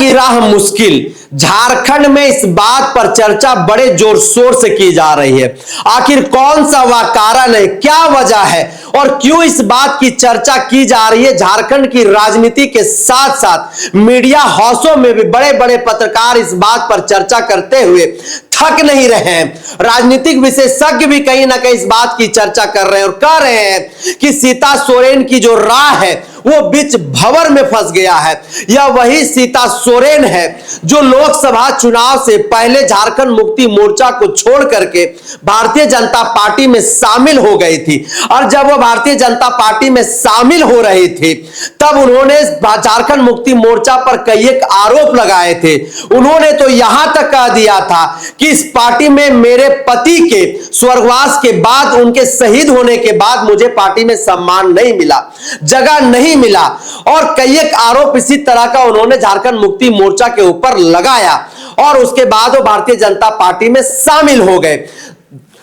की राह मुश्किल, झारखंड में इस बात पर चर्चा बड़े जोर शोर से की जा रही है। आखिर कौन सा वह कारण है, क्या वजह है और क्यों इस बात की चर्चा की जा रही है। झारखंड की राजनीति के साथ साथ मीडिया हाउसों में भी बड़े बड़े पत्रकार इस बात पर चर्चा करते हुए थक नहीं रहे हैं। राजनीतिक विशेषज्ञ भी कहीं ना कहीं इस बात की चर्चा कर रहे हैं और कह रहे हैं कि सीता सोरेन की जो राह है वो बीच भंवर में फंस गया है। यह वही सीता सोरेन है जो लोकसभा चुनाव से पहले झारखंड मुक्ति मोर्चा को छोड़ करके भारतीय जनता पार्टी में शामिल हो गई थी। और जब वो भारतीय जनता पार्टी में शामिल हो रही थी तब उन्होंने झारखंड मुक्ति मोर्चा पर कई एक आरोप लगाए थे। उन्होंने तो यहां तक कह दिया था कि इस पार्टी में मेरे पति के स्वर्गवास के बाद, उनके शहीद होने के बाद मुझे पार्टी में सम्मान नहीं मिला, जगह नहीं मिला। और कई एक आरोप इसी तरह का उन्होंने झारखंड मुक्ति मोर्चा के ऊपर लगाया और उसके बाद वो भारतीय जनता पार्टी में शामिल हो गए।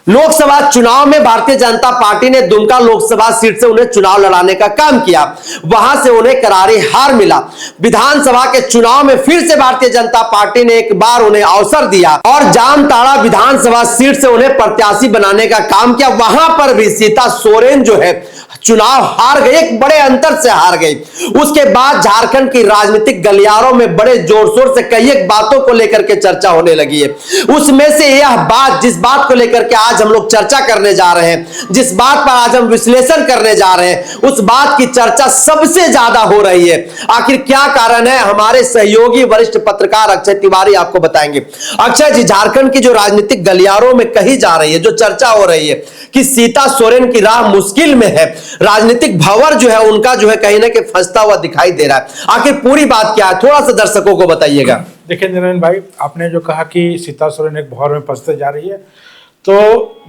लोकसभा चुनाव में भारतीय जनता पार्टी ने दुमका लोकसभा सीट से उन्हें चुनाव लड़ाने का काम किया, वहां से उन्हें करारी हार मिला। विधानसभा के चुनाव में फिर से भारतीय जनता पार्टी ने एक बार उन्हें अवसर दिया और जामताड़ा विधानसभा सीट से उन्हें प्रत्याशी बनाने का काम किया। वहां पर भी सीता सोरेन जो है चुनाव हार गई, एक बड़े अंतर से हार गई। उसके बाद झारखंड की राजनीतिक गलियारों में बड़े जोर शोर से कई एक बातों को लेकर के चर्चा होने लगी है। उसमें से यह बात, जिस बात को लेकर के आज हम लोग चर्चा करने जा रहे हैं, जिस बात पर आज हम विश्लेषण करने जा रहे हैं, उस बात की चर्चा सबसे ज्यादा हो रही है। आखिर क्या कारण है, हमारे सहयोगी वरिष्ठ पत्रकार अक्षय तिवारी आपको बताएंगे। अक्षय जी, झारखंड की जो राजनीतिक गलियारों में कही जा रही है, जो चर्चा हो रही है कि सीता सोरेन की राह मुश्किल में है, राजनीतिक भंवर जो है उनका जो है कहीं ना कहीं फंसता हुआ दिखाई दे रहा है, आखिर पूरी बात क्या है, थोड़ा सा दर्शकों को बताइएगा। देखिए निरंजन भाई, आपने जो कहा कि सीता सोरेन एक भंवर में फंसते जा रही है, तो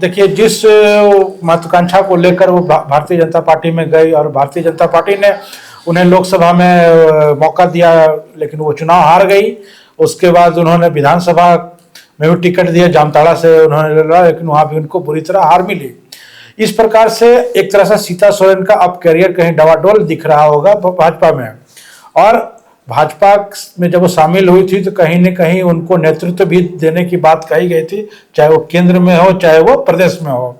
देखिए जिस महत्वाकांक्षा को लेकर वो भारतीय जनता पार्टी में गई और भारतीय जनता पार्टी ने उन्हें लोकसभा में मौका दिया लेकिन वो चुनाव हार गई। उसके बाद उन्होंने विधानसभा में भी टिकट दिया, जामताड़ा से उन्होंने लड़ा लेकिन वहाँ भी उनको बुरी तरह हार मिली। इस प्रकार से एक तरह से सीता सोरेन का अब करियर कहीं डवाडोल दिख रहा होगा भाजपा में। और भाजपा में जब वो शामिल हुई थी तो कहीं न कहीं उनको नेतृत्व भी देने की बात कही गई थी, चाहे वो केंद्र में हो चाहे वो प्रदेश में हो,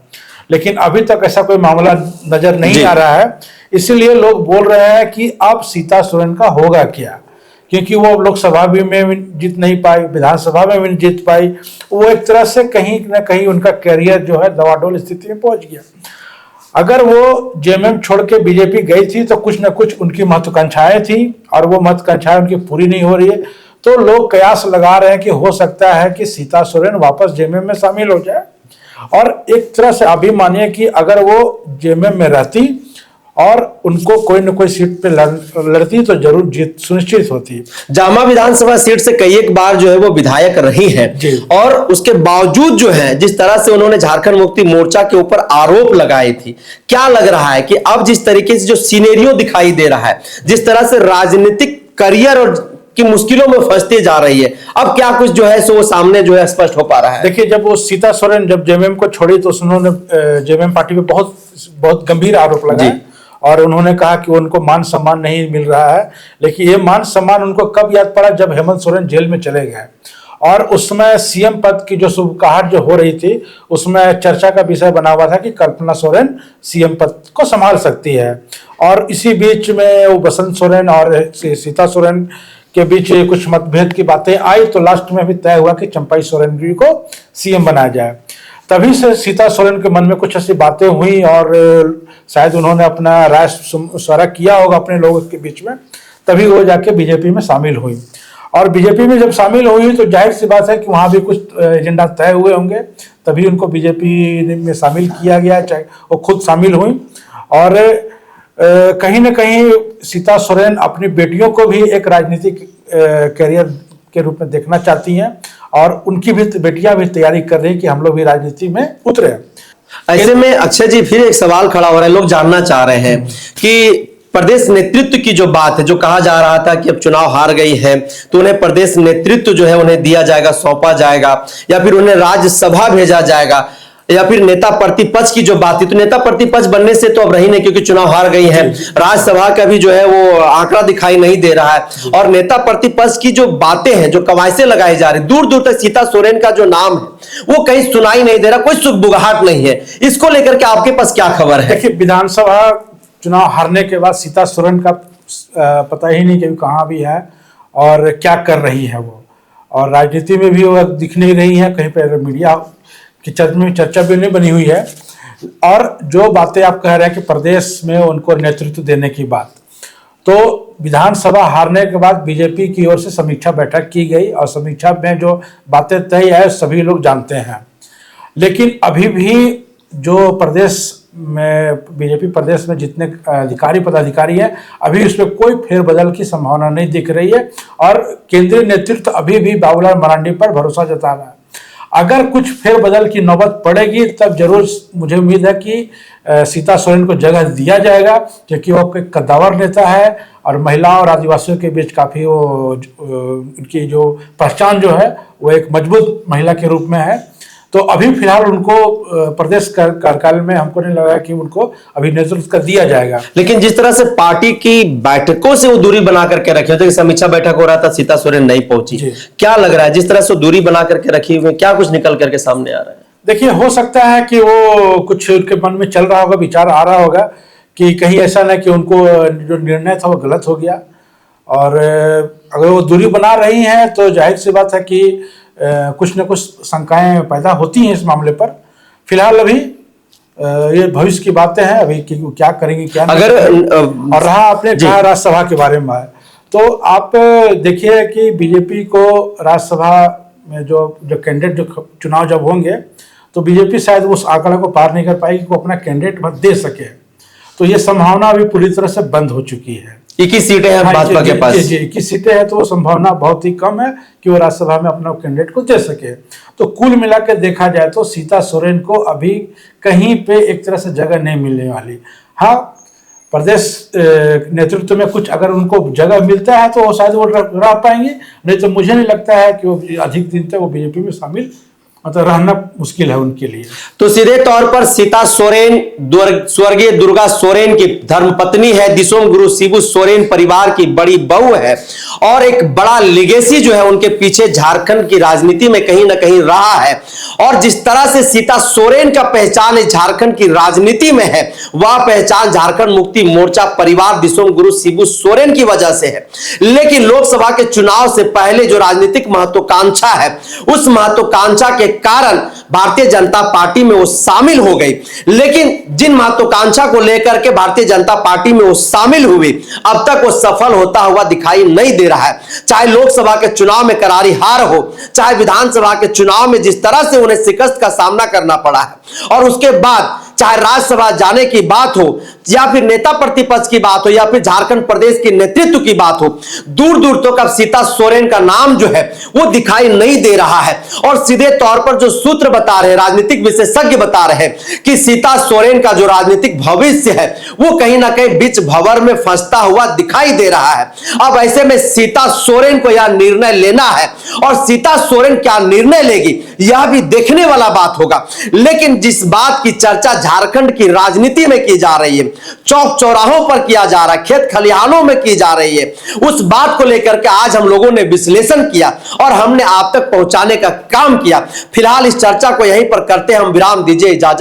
लेकिन अभी तक ऐसा कोई मामला नजर नहीं आ रहा है। इसीलिए लोग बोल रहे हैं कि अब सीता सोरेन का होगा क्या, क्योंकि वो लोकसभा भी में जीत नहीं पाई, विधानसभा में भी नहीं जीत पाई। वो एक तरह से कहीं ना कहीं उनका करियर जो है दवाडोल स्थिति में पहुंच गया। अगर वो जेएमएम छोड़ के बीजेपी गई थी तो कुछ न कुछ उनकी महत्वाकांक्षाएं थी और वो महत्वाकांक्षाएं उनकी पूरी नहीं हो रही है, तो लोग कयास लगा रहे हैं कि हो सकता है कि सीता सोरेन वापस जेएमएम में शामिल हो जाए। और एक तरह से अभी मानिए कि अगर वो जेएमएम में रहती और उनको कोई न कोई सीट पे लड़ती तो जरूर जीत सुनिश्चित होती। जामा विधानसभा सीट से कई एक बार जो है वो विधायक रही हैं और उसके बावजूद जो है जिस तरह से उन्होंने झारखंड मुक्ति मोर्चा के ऊपर आरोप लगाए थी, क्या लग रहा है कि अब जिस तरीके से जो सिनेरियो दिखाई दे रहा है, जिस तरह से राजनीतिक करियर और की मुश्किलों में फंसती जा रही है, अब क्या कुछ जो है सो वो सामने जो है स्पष्ट हो पा रहा है? देखिए, जब वो सीता सोरेन जब जेएमएम को छोड़ी तो उन्होंने जेएमएम पार्टी पे बहुत गंभीर आरोप लगाए और उन्होंने कहा कि उनको मान सम्मान नहीं मिल रहा है। लेकिन ये मान सम्मान उनको कब याद पड़ा, जब हेमंत सोरेन जेल में चले गए और उस समय सीएम पद की जो शुभकामनाएं जो हो रही थी उसमें चर्चा का विषय बना हुआ था कि कल्पना सोरेन सीएम पद को संभाल सकती है। और इसी बीच में वो बसंत सोरेन और सीता सोरेन के बीच कुछ मतभेद की बातें आई तो लास्ट में भी तय हुआ कि चंपाई सोरेन जी को सीएम बनाया जाए। तभी से सीता सोरेन के मन में कुछ ऐसी बातें हुई और शायद उन्होंने अपना राय सारा किया होगा अपने लोगों के बीच में, तभी वो जाके बीजेपी में शामिल हुई। और बीजेपी में जब शामिल हुई तो जाहिर सी बात है कि वहाँ भी कुछ एजेंडा तय हुए होंगे, तभी उनको बीजेपी में शामिल किया गया, चाहे वो खुद शामिल हुई। और कहीं ना कहीं सीता सोरेन अपनी बेटियों को भी एक राजनीतिक करियर के रूप में देखना चाहती हैं और उनकी भी बेटियां भी तैयारी कर रही है कि हम लोग भी राजनीति में उतरे। ऐसे में अक्षय जी फिर एक सवाल खड़ा हो रहा है, लोग जानना चाह रहे हैं कि प्रदेश नेतृत्व की जो बात है, जो कहा जा रहा था कि अब चुनाव हार गई है तो उन्हें प्रदेश नेतृत्व जो है उन्हें दिया जाएगा, सौंपा जाएगा या फिर उन्हें राज्यसभा भेजा जाएगा, या फिर नेता प्रतिपक्ष की जो बात थी, तो नेता प्रतिपक्ष बनने से तो अब रही नहीं, क्योंकि चुनाव हार गई है। राज्यसभा का भी जो है वो आंकड़ा दिखाई नहीं दे रहा है। और नेता प्रतिपक्ष की जो बातें हैं, जो कवायसें लगाई जा रही, दूर दूर तक सीता सोरेन का जो नाम है वो कहीं सुनाई नहीं दे रहा, कोई सुगबुगाहट नहीं है। इसको लेकर के आपके पास क्या खबर है? देखिए, विधानसभा चुनाव हारने के बाद सीता सोरेन का पता ही नहीं कि कहाँ भी है और क्या कर रही है वो, और राजनीति में भी वो दिख नहीं रही है, कहीं पर मीडिया की चर्चा भी नहीं बनी हुई है। और जो बातें आप कह रहे हैं कि प्रदेश में उनको नेतृत्व देने की बात, तो विधानसभा हारने के बाद बीजेपी की ओर से समीक्षा बैठक की गई और समीक्षा में जो बातें तय है सभी लोग जानते हैं। लेकिन अभी भी जो प्रदेश में बीजेपी प्रदेश में जितने अधिकारी पदाधिकारी हैं, अभी उसमें कोई फेरबदल की संभावना नहीं दिख रही है और केंद्रीय नेतृत्व अभी भी बाबूलाल मरांडी पर भरोसा जता रहा है। अगर कुछ फेरबदल की नौबत पड़ेगी तब जरूर मुझे उम्मीद है कि सीता सोरेन को जगह दिया जाएगा, क्योंकि वो एक कद्दावर नेता है और महिलाओं और आदिवासियों के बीच काफ़ी वो उनकी जो पहचान जो है वो एक मजबूत महिला के रूप में है। तो अभी फिलहाल उनको प्रदेश कार्यकाल में हमको नहीं लगा कि उनको अभी नेतृत्व कर दिया जाएगा। लेकिन जिस तरह से पार्टी की बैठकों से वो दूरी बना करके रखे होते, समीक्षा बैठक हो रहा था, सीता सोरेन नहीं पहुंची, क्या लग रहा है जिस तरह से दूरी बना करके रखी हुई, क्या कुछ निकल करके सामने आ रहा है? देखिए, हो सकता है कि वो कुछ उनके मन में चल रहा होगा, विचार आ रहा होगा कि कहीं ऐसा ना कि उनको जो निर्णय था वो गलत हो गया। और अगर वो दूरी बना रही हैं तो जाहिर सी बात है कि कुछ न कुछ शंकाएं पैदा होती हैं इस मामले पर। फिलहाल अभी ये भविष्य की बातें हैं, अभी कि क्या करेंगे क्या नहीं। और रहा आपने कहा राज्यसभा के बारे में, तो आप देखिए कि बीजेपी को राज्यसभा में जो कैंडिडेट जो चुनाव जब होंगे तो बीजेपी शायद उस आंकड़ा को पार नहीं कर पाएगी कि वो अपना कैंडिडेट मत दे सके। तो ये संभावना अभी पूरी तरह से बंद हो चुकी है। 21 सीटें हैं भाजपा के पास। 21 सीटें हैं, तो वो संभावना बहुत ही कम है कि वो राज्यसभा में अपना कैंडिडेट को दे सके। तो कुल मिलाकर देखा जाए तो सीता सोरेन को अभी कहीं पे एक तरह से जगह नहीं मिलने वाली। हाँ, प्रदेश नेतृत्व में कुछ अगर उनको जगह मिलता है तो शायद वो रह पाएंगे, नहीं तो मुझे नहीं लगता है कि वो अधिक दिन तक वो बीजेपी में शामिल मतलब रहना मुश्किल है उनके लिए। तो सीधे तौर पर सीता सोरेन स्वर्गीय दुर्गा सोरेन की धर्मपत्नी है, दिसोम गुरु शिबू सोरेन परिवार की बड़ी बहू है और एक बड़ा लिगेसी जो है उनके पीछे झारखंड की राजनीति में कहीं ना कहीं रहा है। और जिस तरह से सीता सोरेन का पहचान झारखंड की राजनीति में है, वह पहचान झारखंड मुक्ति मोर्चा परिवार दिसोम गुरु शिबू सोरेन की वजह से है। लेकिन लोकसभा के चुनाव से पहले जो राजनीतिक महत्वाकांक्षा है, उस महत्वाकांक्षा के कारण भारतीय जनता पार्टी में वो शामिल हो गई। लेकिन जिन महत्वाकांक्षा को लेकर के भारतीय जनता पार्टी में वो शामिल हुई, अब तक वो सफल होता हुआ दिखाई नहीं दे रहा है। चाहे लोकसभा के चुनाव में करारी हार हो, चाहे विधानसभा के चुनाव में जिस तरह से उन्हें शिकस्त का सामना करना पड़ा है, और उसके बाद चाहे राज्यसभा जाने की बात हो या फिर नेता प्रतिपक्ष की बात हो या फिर झारखंड प्रदेश के नेतृत्व की बात हो, दूर दूर तक अब सीता सोरेन का नाम जो है वो दिखाई नहीं दे रहा है। और सीधे तौर पर जो सूत्र बता रहे हैं, राजनीतिक विशेषज्ञ बता रहे हैं कि सीता सोरेन का जो राजनीतिक भविष्य है वो कहीं ना कहीं बीच भंवर में फंसता हुआ दिखाई दे रहा है। अब ऐसे में सीता सोरेन को यह निर्णय लेना है और सीता सोरेन क्या निर्णय लेगी यह भी देखने वाला बात होगा। लेकिन जिस बात की चर्चा झारखंड की राजनीति में की जा रही है, चौक चौराहों पर किया जा रहा है, खेत खलिहानों में की जा रही है, उस बात को लेकर के आज हम लोगों ने विश्लेषण किया और हमने आप तक पहुंचाने का काम किया। फिलहाल इस चर्चा को यहीं पर करते हैं हम विराम। दीजिए इजाजत।